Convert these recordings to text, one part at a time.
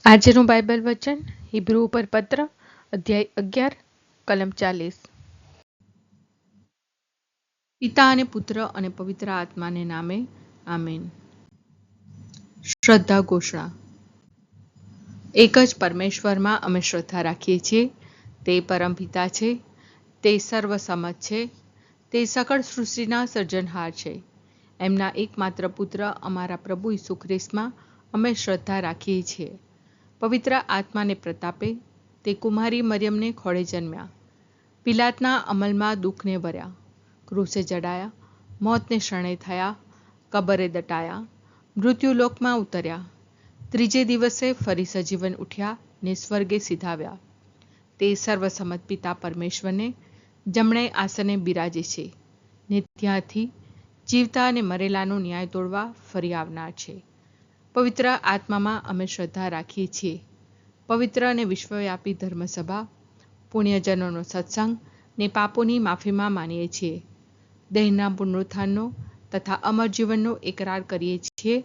આજનું બાઇબલ વચન હિબ્રુ ઉપર પત્ર અધ્યાય 11 કલમ 40। પિતા અને પુત્ર અને પવિત્ર આત્માને નામે આમેન। શ્રદ્ધા ઘોષણા। એક જ પરમેશ્વરમાં અમે શ્રદ્ધા રાખીએ છીએ। તે પરમપિતા છે, તે સર્વસમત છે, તે સકળ સૃષ્ટિના સર્જનહાર છે। એમના એકમાત્ર પુત્ર અમારા પ્રભુ ઈસુ ખ્રિસ્તમાં અમે શ્રદ્ધા રાખીએ છીએ। પવિત્ર આત્માને પ્રતાપે તે કુમારી મરિયમને ખોળે જન્મ્યા, પિલાતના અમલમાં દુઃખને ભર્યા, ક્રૂસે જડાયા, મોતને શરણે થયા, કબરે દટાયા, મૃત્યુલોકમાં ઉતર્યા, ત્રીજે દિવસે ફરી સજીવન ઉઠ્યા ને સ્વર્ગે સિધાવ્યા। તે સર્વસમત પિતા પરમેશ્વરને જમણે આસને બિરાજે છે ને ત્યાંથી જીવતા અને મરેલાનો ન્યાય તોડવા ફરી આવનાર છે। પવિત્ર આત્મામાં અમે શ્રદ્ધા રાખીએ છીએ। પવિત્ર અને વિશ્વવ્યાપી ધર્મસભા, પુણ્યજનોનો સત્સંગ ને પાપોની માફીમાં માનીએ છીએ। દેહના પુનરુત્થાનનો તથા અમર જીવનનો એકરાર કરીએ છીએ।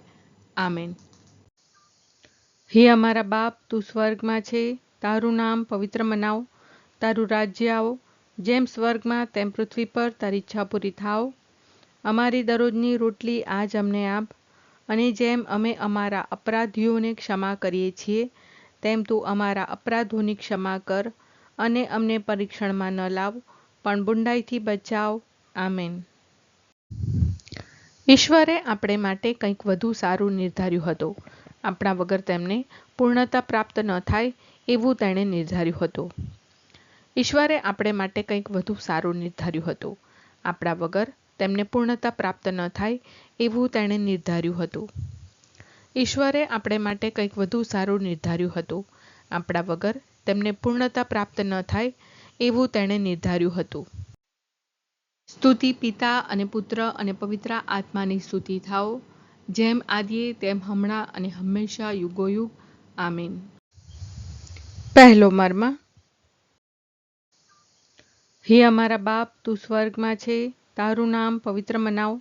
આમેન। હે અમારા બાપ, તું સ્વર્ગમાં છે, તારું નામ પવિત્ર મનાવ, તારું રાજ્ય આવો, જેમ સ્વર્ગમાં તેમ પૃથ્વી પર તારી ઈચ્છા પૂરી થાવ। અમારી દરરોજની રોટલી આજ અમને આપ, અને જેમ અમે અમારા અપરાધીઓને ક્ષમા કરીએ છીએ તેમ તું અમારા અપરાધોની ક્ષમા કર, અને અમને પરીક્ષણમાં ન લાવ પણ બુંડાઈથી બચાવ। આમેન। ઈશ્વરે આપણે માટે કંઈક વધુ સારું નિર્ધાર્યું હતું, આપણા વગર તેમને પૂર્ણતા પ્રાપ્ત ન થાય એવું તેણે નિર્ધાર્યું હતું। ઈશ્વરે આપણે માટે કંઈક વધુ સારું નિર્ધાર્યું હતું, આપણા વગર તેમને પૂર્ણતા પ્રાપ્ત ન થાય એવું તેણે નિર્ધાર્યું હતું। ઈશ્વરે આપણે માટે કંઈક વધુ સારું નિર્ધાર્યું હતું, આપણા વગર તેમને પૂર્ણતા પ્રાપ્ત ન થાય એવું તેણે નિર્ધાર્યું હતું। સ્તુતિ પિતા અને પુત્ર અને પવિત્ર આત્માની સ્તુતિ થાઓ, જેમ આદિએ તેમ હમણાં અને હંમેશા યુગોયુગ। આમીન। પહેલો મર્મ। હે અમારા બાપ, તું સ્વર્ગમાં છે, તારું નામ પવિત્ર મનાવ,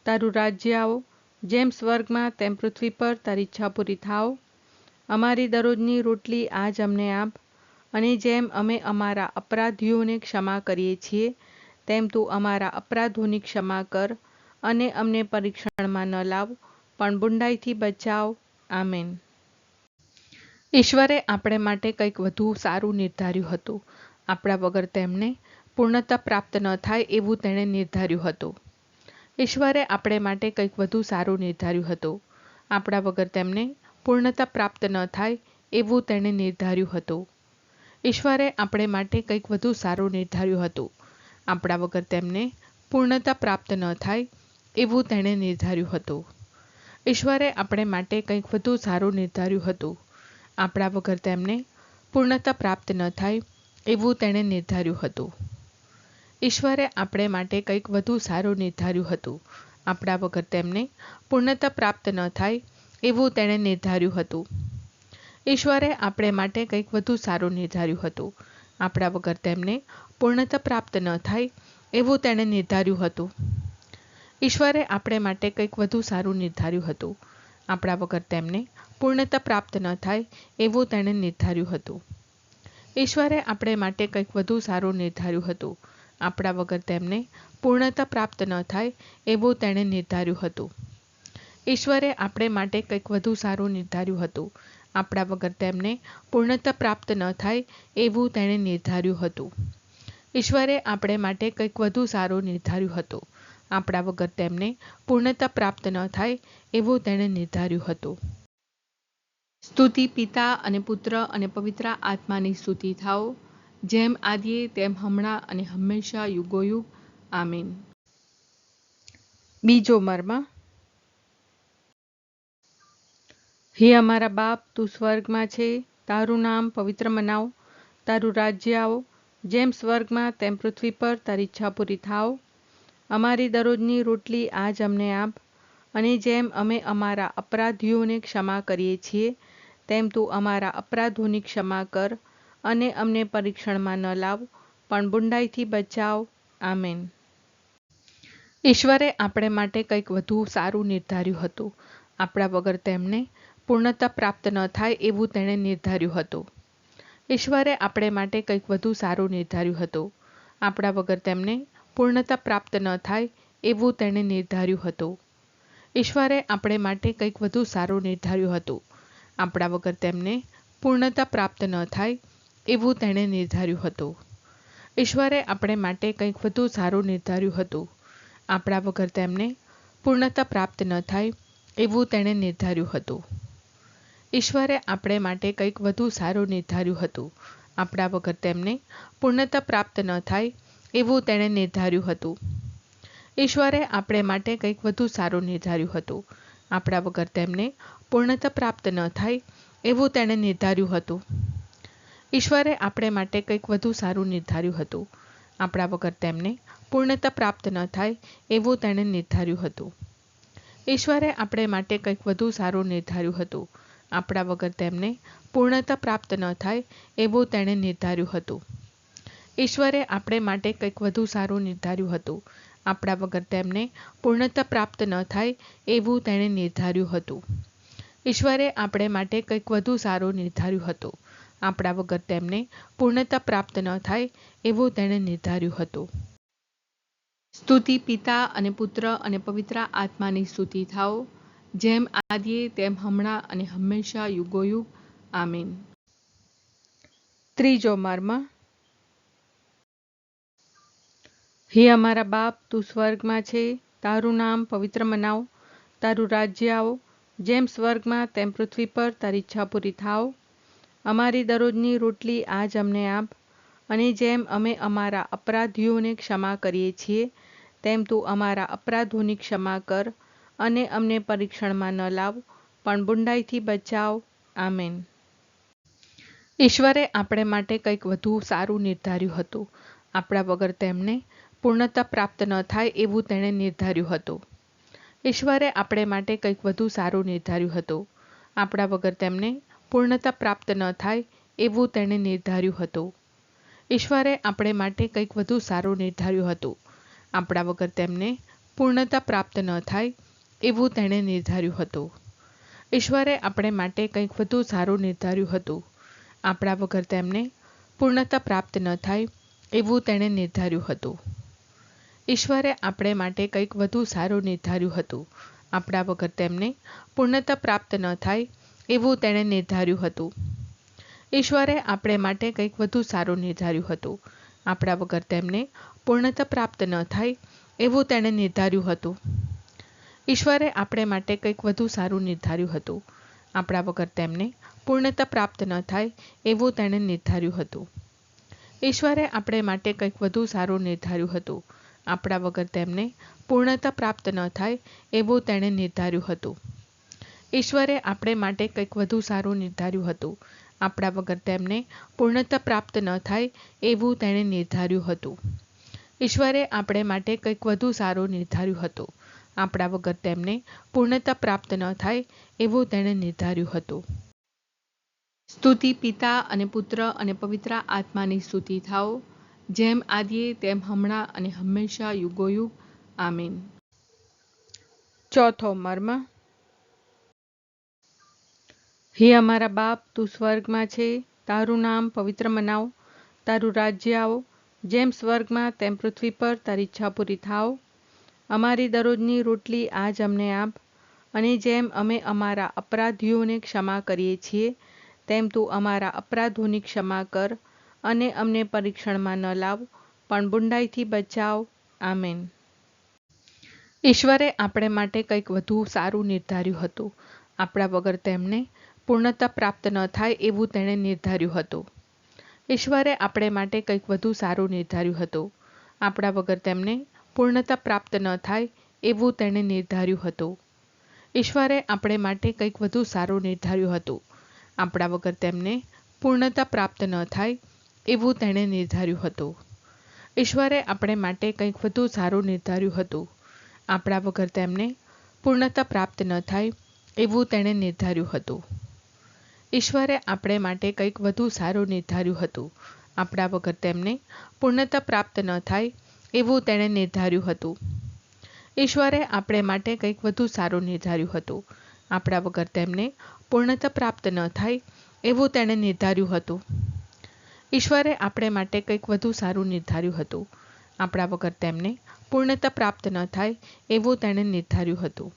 તારું રાજ્ય આવો, જેમ સ્વર્ગમાં તેમ પૃથ્વી પર તારી ઈચ્છા પૂરી થાવ। અમારી દરરોજની રોટલી આજ અમને આપ, અને જેમ અમે અમારા અપરાધીઓને ક્ષમા કરીએ છીએ તેમ તું અમારા અપરાધોની ક્ષમા કર, અને અમને પરીક્ષણમાં ન લાવ પણ બુંડાઈથી બચાવ। આમેન। ઈશ્વરે આપણે માટે કંઈક વધુ સારું નિર્ધાર્યું હતું, આપણા વગર તેમને પૂર્ણતા પ્રાપ્ત ન થાય એવું તેણે નિર્ધાર્યું હતું। ઈશ્વરે આપણે માટે કંઈક વધુ સારું નિર્ધાર્યું હતું, આપણા વગર તેમને પૂર્ણતા પ્રાપ્ત ન થાય એવું તેણે નિર્ધાર્યું હતું। ઈશ્વરે આપણે માટે કંઈક વધુ સારું નિર્ધાર્યું હતું, આપણા વગર તેમને પૂર્ણતા પ્રાપ્ત ન થાય એવું તેણે નિર્ધાર્યું હતું। ઈશ્વરે આપણે માટે કંઈક વધુ સારું નિર્ધાર્યું હતું, આપણા વગર તેમને પૂર્ણતા પ્રાપ્ત ન થાય એવું તેણે નિર્ધાર્યું હતું। ઈશ્વરે આપણે માટે કંઈક વધુ સારું નિર્ધાર્યું હતું, આપણા વગર તેમને પૂર્ણતા પ્રાપ્ત ન થાય એવું તેણે નિર્ધાર્યું હતું। ઈશ્વરે આપણે માટે કંઈક વધુ સારું નિર્ધાર્યું હતું, આપણા વગર તેમને પૂર્ણતા પ્રાપ્ત ન થાય એવું તેણે નિર્ધાર્યું હતું। ઈશ્વરે આપણે માટે કંઈક વધુ સારું નિર્ધાર્યું હતું, આપણા વગર તેમને પૂર્ણતા પ્રાપ્ત ન થાય એવું તેણે નિર્ધાર્યું હતું। ઈશ્વરે આપણે માટે કંઈક વધુ સારું નિર્ધાર્યું હતું, આપણા વગર તેમને પૂર્ણતા પ્રાપ્ત ન થાય એવું તેણે નિર્ધાર્યું હતું। ઈશ્વરે આપણે માટે કંઈક વધુ સારું નિર્ધાર્યું હતું, આપણા વગર તેમને પૂર્ણતા પ્રાપ્ત ન થાય એવું તેણે નિર્ધાર્યું હતું। ઈશ્વરે આપણે માટે કંઈક વધુ સારું નિર્ધાર્યું હતું, આપણા વગર તેમને પૂર્ણતા પ્રાપ્ત ન થાય એવું તેણે નિર્ધાર્યું હતું। સ્તુતિ પિતા અને પુત્ર અને પવિત્ર આત્માની સ્તુતિ થાઓ, જેમ આદિએ તેમ હમણાં અને હંમેશા યુગોયુગ। આમીન। બીજો મર્મ। હે અમારા બાપ, તું સ્વર્ગમાં છે, તારું નામ પવિત્ર મનાવ, તારું રાજ્ય આવો, જેમ સ્વર્ગમાં તેમ પૃથ્વી પર તારી ઈચ્છા પૂરી થાવ। અમારી દરરોજની રોટલી આજ અમને આપ, અને જેમ અમે અમારા અપરાધીઓને ક્ષમા કરીએ છીએ તેમ તું અમારા અપરાધોની ક્ષમા કર, અને અમને પરીક્ષણમાં ન લાવ પણ બુંડાઈથી બચાવ। આમેન। ઈશ્વરે આપણે માટે કંઈક વધુ સારું નિર્ધાર્યું હતું, આપણા વગર તેમને પૂર્ણતા પ્રાપ્ત ન થાય એવું તેણે નિર્ધાર્યું હતું. ઈશ્વરે આપણે માટે કંઈક વધુ સારું નિર્ધાર્યું હતું. આપણા વગર તેમને પૂર્ણતા પ્રાપ્ત ન થાય એવું તેણે નિર્ધાર્યું હતું. ઈશ્વરે આપણે માટે કંઈક વધુ સારું નિર્ધાર્યું હતું. આપણા વગર તેમને પૂર્ણતા પ્રાપ્ત ન થાય એવું તેણે નિર્ધાર્યું હતું. ઈશ્વરે આપણે માટે કંઈક વધુ સારું નિર્ધાર્યું હતું. આપણા વગર તેમને પૂર્ણતા પ્રાપ્ત ન થાય એવું તેણે નિર્ધાર્યું હતું. ઈશ્વરે આપણે માટે કંઈક વધુ સારું નિર્ધાર્યું હતું. આપણા વગર તેમને પૂર્ણતા પ્રાપ્ત ન થાય એવું તેણે નિર્ધાર્યું હતું. ઈશ્વરે આપણે માટે કંઈક વધુ સારું નિર્ધાર્યું હતું. આપણા વગર તેમને પૂર્ણતા પ્રાપ્ત ન થાય એવું તેણે નિર્ધાર્યું હતું. ઈશ્વરે આપણે માટે કંઈક વધુ સારું નિર્ધાર્યું હતું. આપણા વગર તેમને પૂર્ણતા પ્રાપ્ત ન થાય એવું તેણે નિર્ધાર્યું હતું. ઈશ્વરે આપણે માટે કંઈક વધુ સારું નિર્ધાર્યું હતું. આપણા વગર તેમને પૂર્ણતા પ્રાપ્ત ન થાય એવું તેણે નિર્ધાર્યું હતું. ઈશ્વરે આપણે માટે કંઈક વધુ સારું નિર્ધાર્યું હતું. આપણા વગર તેમને પૂર્ણતા પ્રાપ્ત ન થાય એવું તેણે નિર્ધાર્યું હતું. ઈશ્વરે આપણે માટે કંઈક વધુ સારું નિર્ધાર્યું હતું. આપણા વગર તેમને પૂર્ણતા પ્રાપ્ત ન થાય એવું તેણે નિર્ધાર્યું હતું. સ્તુતિ પિતા અને પુત્ર અને પવિત્ર આત્માની સ્તુતિ થાઓ, જેમ આદિએ તેમ હમણાં અને હંમેશા યુગોયુગ. આમીન. ત્રીજો મર્મ. હે અમારા બાપ, તું સ્વર્ગમાં છે, તારું નામ પવિત્ર મનાવ, તારું રાજ્ય આવો, જેમ સ્વર્ગમાં તેમ પૃથ્વી પર તારી ઈચ્છા પૂરી થાવ. અમારી દરરોજની રોટલી આજ અમને આપ, અને જેમ અમે અમારા અપરાધીઓને ક્ષમા કરીએ છીએ, તેમ તું અમારા અપરાધોની ક્ષમા કર, અને અમને પરીક્ષણમાં ન લાવ, પણ બુંડાઈથી બચાવ. આમેન. ઈશ્વરે આપણે માટે કંઈક વધુ સારું નિર્ધાર્યું હતું. આપણા વગર તેમને પૂર્ણતા પ્રાપ્ત ન થાય એવું તેણે નિર્ધાર્યું હતું. ઈશ્વરે આપણે માટે કંઈક વધુ સારું નિર્ધાર્યું હતું. આપણા વગર તેમને પૂર્ણતા પ્રાપ્ત ન થાય એવું તેણે નિર્ધાર્યું હતું. ઈશ્વરે આપણે માટે કંઈક વધુ સારું નિર્ધાર્યું હતું. આપણા વગર તેમને પૂર્ણતા પ્રાપ્ત ન થાય એવું તેણે નિર્ધાર્યું હતું. ઈશ્વરે આપણે માટે કંઈક વધુ સારું નિર્ધાર્યું હતું. આપણા વગર તેમને પૂર્ણતા પ્રાપ્ત ન થાય એવું તેણે નિર્ધાર્યું હતું. ઈશ્વરે આપણે માટે કંઈક વધુ સારું નિર્ધાર્યું હતું. આપણા વગર તેમને પૂર્ણતા પ્રાપ્ત ન થાય એવું તેણે નિર્ધાર્યું હતું. ઈશ્વરે આપણે માટે કંઈક વધુ સારું નિર્ધાર્યું હતું. આપણા વગર તેમને પૂર્ણતા પ્રાપ્ત ન થાય એવું તેણે નિર્ધાર્યું હતું. ઈશ્વરે આપણે માટે કંઈક વધુ સારું નિર્ધાર્યું હતું. આપણા વગર તેમને પૂર્ણતા પ્રાપ્ત ન થાય એવું તેણે નિર્ધાર્યું હતું. ઈશ્વરે આપણે માટે કંઈક વધુ સારું નિર્ધાર્યું હતું. આપણા વગર તેમને પૂર્ણતા પ્રાપ્ત ન થાય એવું તેણે નિર્ધાર્યું હતું. ઈશ્વરે આપણે માટે કંઈક વધુ સારું નિર્ધાર્યું હતું. આપણા વગર તેમને પૂર્ણતા પ્રાપ્ત ન થાય એવું તેણે નિર્ધાર્યું હતું. ઈશ્વરે આપણે માટે કંઈક વધુ સારું નિર્ધાર્યું હતું. આપણા વગર તેમને પૂર્ણતા પ્રાપ્ત ન થાય એવું તેણે નિર્ધાર્યું હતું. સ્તુતિ પિતા અને પુત્ર અને પવિત્ર આત્માની સ્તુતિ થાઓ, જેમ આદિએ તેમ હમણાં અને હંમેશા યુગોયુગ. આમીન. ચોથો મર્મ. હે અમારા બાપ, તું સ્વર્ગમાં છે, તારું નામ પવિત્ર મનાવ, તારું રાજ્ય આવો, જેમ સ્વર્ગમાં તેમ પૃથ્વી પર તારી ઈચ્છા પૂરી થાવ. અમારી દરરોજની રોટલી આજ અમને આપ, અને જેમ અમે અમારા અપરાધીઓને ક્ષમા કરીએ છીએ, તેમ તું અમારા અપરાધોની ક્ષમા કર, અને અમને પરીક્ષણમાં ન લાવ, પણ બુંડાઈથી બચાવ. આમેન. ઈશ્વરે આપણે માટે કંઈક વધુ સારું નિર્ધાર્યું હતું. આપણા વગર તેમને પૂર્ણતા પ્રાપ્ત ન થાય એવું તેણે નિર્ધાર્યું હતું. ઈશ્વરે આપણે માટે કંઈક વધુ સારું નિર્ધાર્યું હતું. આપણા વગર તેમને પૂર્ણતા પ્રાપ્ત ન થાય એવું તેણે નિર્ધાર્યું હતું. ઈશ્વરે આપણે માટે કંઈક વધુ સારું નિર્ધાર્યું હતું. આપણા વગર તેમને પૂર્ણતા પ્રાપ્ત ન થાય એવું તેણે નિર્ધાર્યું હતું. ઈશ્વરે આપણે માટે કંઈક વધુ સારું નિર્ધાર્યું હતું. આપણા વગર તેમને પૂર્ણતા પ્રાપ્ત ન થાય એવું તેણે નિર્ધાર્યું હતું. ઈશ્વરે આપણે માટે કંઈક વધુ સારું નિર્ધાર્યું હતું. આપણા વગર તેમને પૂર્ણતા પ્રાપ્ત ન થાય એવું તેણે નિર્ધાર્યું હતું. ઈશ્વરે આપણે માટે કંઈક વધુ સારું નિર્ધાર્યું હતું. આપણા વગર તેમને પૂર્ણતા પ્રાપ્ત ન થાય એવું તેણે નિર્ધાર્યું હતું. ઈશ્વરે આપણે માટે કંઈક વધુ સારું નિર્ધાર્યું હતું. આપણા વગર તેમને પૂર્ણતા પ્રાપ્ત ન થાય એવું તેણે નિર્ધાર્યું હતું.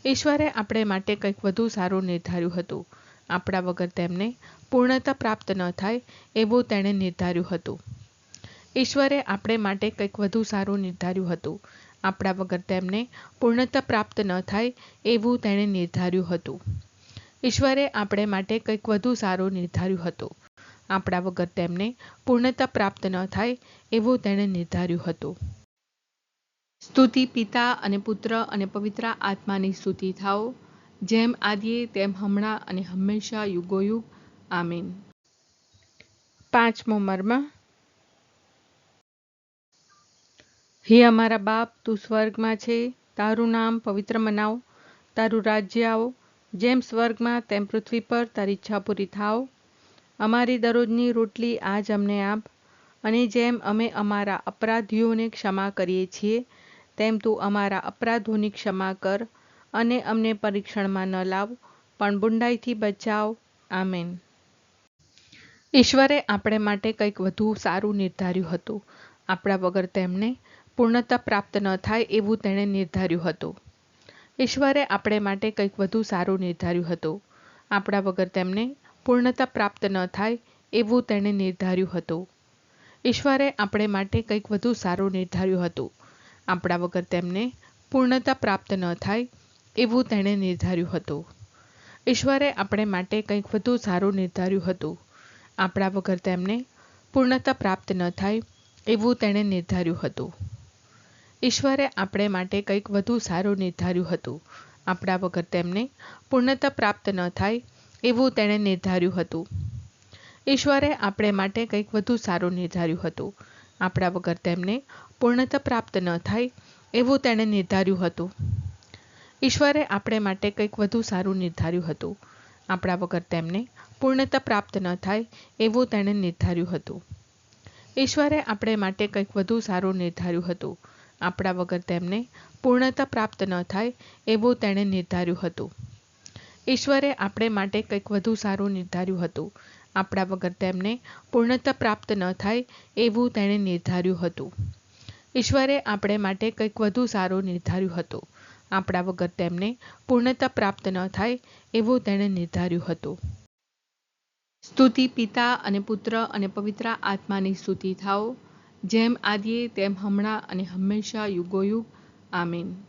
ઈશ્વરે આપણે માટે કંઈક વધુ સારું નિર્ધાર્યું હતું. આપણા વગર તેમને પૂર્ણતા પ્રાપ્ત ન થાય એવું તેણે નિર્ધાર્યું હતું. ઈશ્વરે આપણે માટે કંઈક વધુ સારું નિર્ધાર્યું હતું. આપણા વગર તેમને પૂર્ણતા પ્રાપ્ત ન થાય એવું તેણે નિર્ધાર્યું હતું. ઈશ્વરે આપણે માટે કંઈક વધુ સારું નિર્ધાર્યું હતું. આપણા વગર તેમને પૂર્ણતા પ્રાપ્ત ન થાય એવું તેણે નિર્ધાર્યું હતું. સ્તુતિ પિતા અને પુત્ર અને પવિત્ર આત્માની સ્તુતિ થાઓ, જેમ આદિએ તેમ હમણાં અને હંમેશા યુગોયુગ. આમીન. પાંચમો મર્મ. હે અમારા બાપ, તું સ્વર્ગમાં છે, તારું નામ પવિત્ર મનાવ, તારું રાજ્ય આવો, જેમ સ્વર્ગમાં તેમ પૃથ્વી પર તારી ઈચ્છા પૂરી થાવ. અમારી દરરોજની રોટલી આજ અમને આપ, અને જેમ અમે અમારા અપરાધીઓને ક્ષમા કરીએ છીએ, તેમ તું અમારા અપરાધોની ક્ષમા કર, અને અમને પરીક્ષણમાં ન લાવ, પણ બુંડાઈથી બચાવ. આમેન. ઈશ્વરે આપણે માટે કંઈક વધુ સારું નિર્ધાર્યું હતું. આપણા વગર તેમને પૂર્ણતા પ્રાપ્ત ન થાય એવું તેણે નિર્ધાર્યું હતું. ઈશ્વરે આપણે માટે કંઈક વધુ સારું નિર્ધાર્યું હતું. આપણા વગર તેમને પૂર્ણતા પ્રાપ્ત ન થાય એવું તેણે નિર્ધાર્યું હતું. ઈશ્વરે આપણે માટે કંઈક વધુ સારું નિર્ધાર્યું હતું. આપણા વગર તેમને પૂર્ણતા પ્રાપ્ત ન થાય એવું તેણે નિર્ધાર્યું હતું. ઈશ્વરે આપણે માટે કંઈક વધુ સારું નિર્ધાર્યું હતું. આપણા વગર તેમને પૂર્ણતા પ્રાપ્ત ન થાય એવું તેણે નિર્ધાર્યું હતું. ઈશ્વરે આપણે માટે કંઈક વધુ સારું નિર્ધાર્યું હતું. આપણા વગર તેમને પૂર્ણતા પ્રાપ્ત ન થાય એવું તેણે નિર્ધાર્યું હતું. ઈશ્વરે આપણે માટે કંઈક વધુ સારું નિર્ધાર્યું હતું. આપણા વગર તેમને પૂર્ણતા પ્રાપ્ત ન થાય એવું તેણે નિર્ધાર્યું હતું. ઈશ્વરે આપણે માટે કંઈક વધુ સારું નિર્ધાર્યું હતું. આપણા વગર તેમને પૂર્ણતા પ્રાપ્ત ન થાય એવું તેણે નિર્ધાર્યું હતું. ઈશ્વરે આપણે માટે કંઈક વધુ સારું નિર્ધાર્યું હતું. આપણા વગર તેમને પૂર્ણતા પ્રાપ્ત ન થાય એવું તેણે નિર્ધાર્યું હતું. ઈશ્વરે આપણે માટે કંઈક વધુ સારું નિર્ધાર્યું હતું. આપણા વગર તેમને પૂર્ણતા પ્રાપ્ત ન થાય એવું તેણે નિર્ધાર્યું હતું. ઈશ્વરે આપણે માટે કંઈક વધુ સારું નિર્ધાર્યું હતું. આપણા વગર તેમને પૂર્ણતા પ્રાપ્ત ન થાય એવું તેણે નિર્ધાર્યું હતું. સ્તુતિ પિતા અને પુત્ર અને પવિત્ર આત્માની સ્તુતિ થાઓ, જેમ આદિએ તેમ હમણાં અને હંમેશા યુગોયુગ. આમીન.